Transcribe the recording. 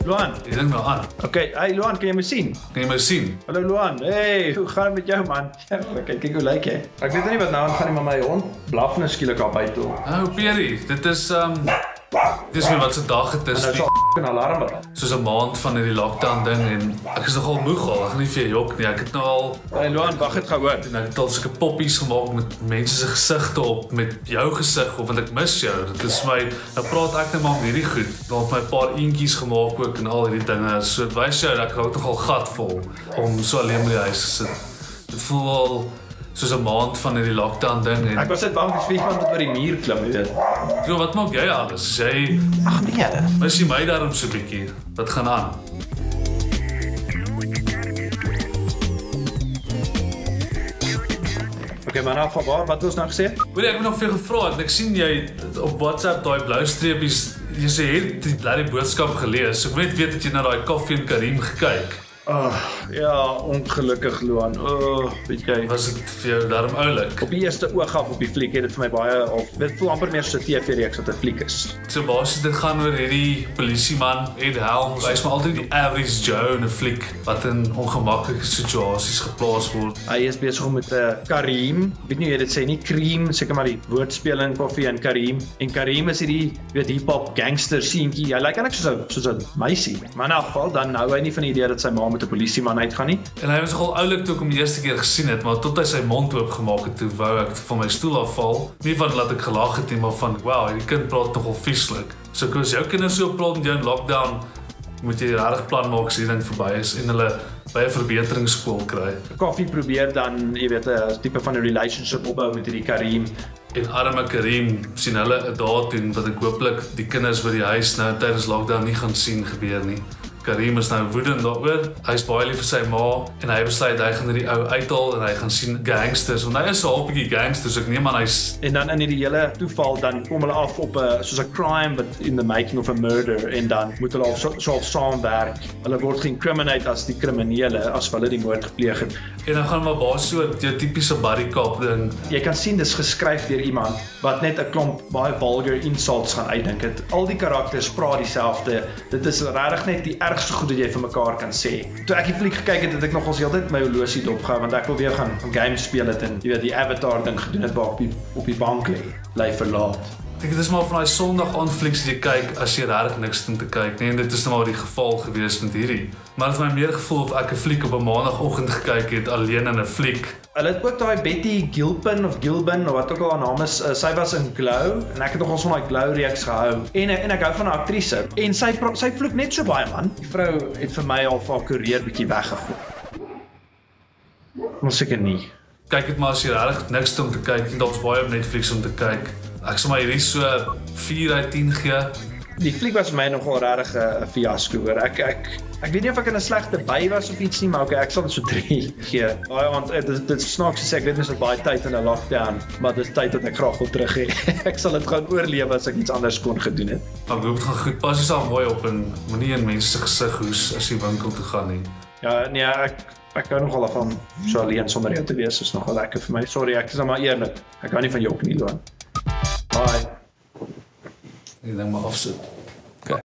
Luan. Ek dink nou aan. Okay, hey Luan, kan jy my sien? Kan jy my sien? Hallo Luan, hey, hoe gaan het met jou man? Kyk hoe lyk jy. Ek weet nie wat nou aangaan nie, maar my hond blaf nou skielik daar buite. Oh, Pierie, dit is weer wat se dag het is. En nou is 'n alarm wat. Soos 'n maand van hierdie lockdown ding en ek is nogal moeg al. Ek gaan nie vir jou jok nie. Ek het nou al Hey Luan, wag het gehoor. en ek het al sulke poppies gemaak met mense se gesigte op met jou gesig of want ek mis jou. Dit is my nou praat ek net maar met hierdie goed. Dan het my 'n paar eentjies gemaak ook en al hierdie dinge. So dit wys jou dat ek raak nogal gatvol om so alleen by die huis te sit. Dit voel al soos 'n maand van hierdie lockdown ding en Ek was net bang dis vir iemand wat oor die muur klim, jy weet. Yo, wat maak jy alles? Jy Ag nee. mis jy my daarom so 'n bietjie. Wat gaan aan? Okay, maar nou van waar wat ons nou gesê? Weet ek het nog vir jou gevra en ek sien jy op WhatsApp daai blou streepies jy sê jy het die bly boodskap gelees. So ek weet dat jy na daai Koffie en Karim gekyk. Ja, ongelukkig Luan. Weet jy. Was dit vir jou daarom oulik? Op die eerste oog af op die fliek het dit vir my baie of dit voel amper meer so 'n TV-reeks wat 'n fliek is. So basies dit gaan oor hierdie polisieman Ed Helms. Hy's maar altyd die average Joe in 'n fliek wat in ongemaklike situasies geplaas word. Hy is besig om met 'n Karim, weet nie hoe jy dit sê nie, Cream, seker maar die woordspeling Koffie en Karim. En Karim is hierdie weet hip-hop gangster seentjie. Hy lyk eintlik soos 'n meisie. Maar in 'n geval dan nou hy nie van die idee dat sy ma met 'n polisieman uitgaan nie. En hy was nogal oulik toe ek hom die eerste keer gesien het, maar tot hy sy mond oop gemaak het, toe wou ek van my stoel afval. Nie van laat ek gelag het nie, maar van wow, hierdie kind praat nogal vieslik. So as jou kinders so praat met jou in lockdown, moet jy regtig plan maak as hierdie ding verby is en hulle by 'n verbeteringsskool kry. Koffie probeer dan, jy weet, 'n tipe van 'n relationship opbou met hierdie Karim. En arme Karim sien hulle 'n daad doen wat ek hooplik die kinders by die huis nou tydens lockdown nie gaan sien gebeur nie. Karim is nou woedend daaroor. Hy's baie lief vir sy ma en hy besluit hy gaan hierdie ou uithaal en hy gaan sien gangsters want hy is 'n halfbietjie gangster so ek neem aan hy's En dan in hierdie hele toeval dan kom hulle af op 'n soos 'n crime but in the making of a murder en dan moet hulle al so saamwerk. Hulle word geïncriminate as die kriminele as hulle die moord gepleeg het. en dan gaan maar basies so jou tipiese buddy cop ding. Jy kan sien dis geskryf deur iemand wat net 'n klomp baie vulgar insults gaan uitdink het. Al die karakters praat dieselfde. Dit is regtig net die ergste goed wat jy vir mekaar kan sê. Toe ek die fliek gekyk het ek nogals heeltyd my horlosie dopgehou want ek wil weer gaan games speel het en jy weet die Avatar ding gedoen het waar op die bank lê verlaat. Ek dink dit is maar van daai Sondag aand flieks wat jy kyk as jy regtig niks te kyk nie en dit is nou maar die geval gewees met hierdie. Maar dit het my meer gevoel of ek 'n fliek op 'n maandagooggend gekyk het alleen in 'n fliek. Hulle het ook daai Betty Gilpin of Gilbin of wat ook al haar naam is, sy was in Glow en ek het nogals van daai Glow reeks gehou en ek hou van 'n aktrise en sy vloek net so baie man. Die vrou het vir my al vir haar karier bietjie weggegooi. Ons seker nie. Kyk dit maar as jy regtig niks om te kyk en daar's baie op Netflix om te kyk. Ek sal maar hierdie so 4 uit 10 gee. Die fliek was vir my nogal regtig 'n fiasco hoor. Ek weet nie of ek in 'n slegte by was of iets nie, maar okay, ek sal dit so 3 gee. Want dit snaaks gesê, ek weet nie so baie tyd in 'n lockdown, maar dis tyd wat ek graag wil terug hê. Ek sal dit gaan oorleef as ek iets anders kon gedoen het. Maar ek hoop dit gaan goed. Pas jouself mooi op en moenie in mense se gesig hoes as jy winkel toe gaan nie. Ja, nee, ek hou nogal van so alleen sonder jou te wees, is nogal lekker vir my. Sorry, ek is nou maar eerlik. Ek hou nie van jou op nie, Luan. Bye. Ek dink maar afsit.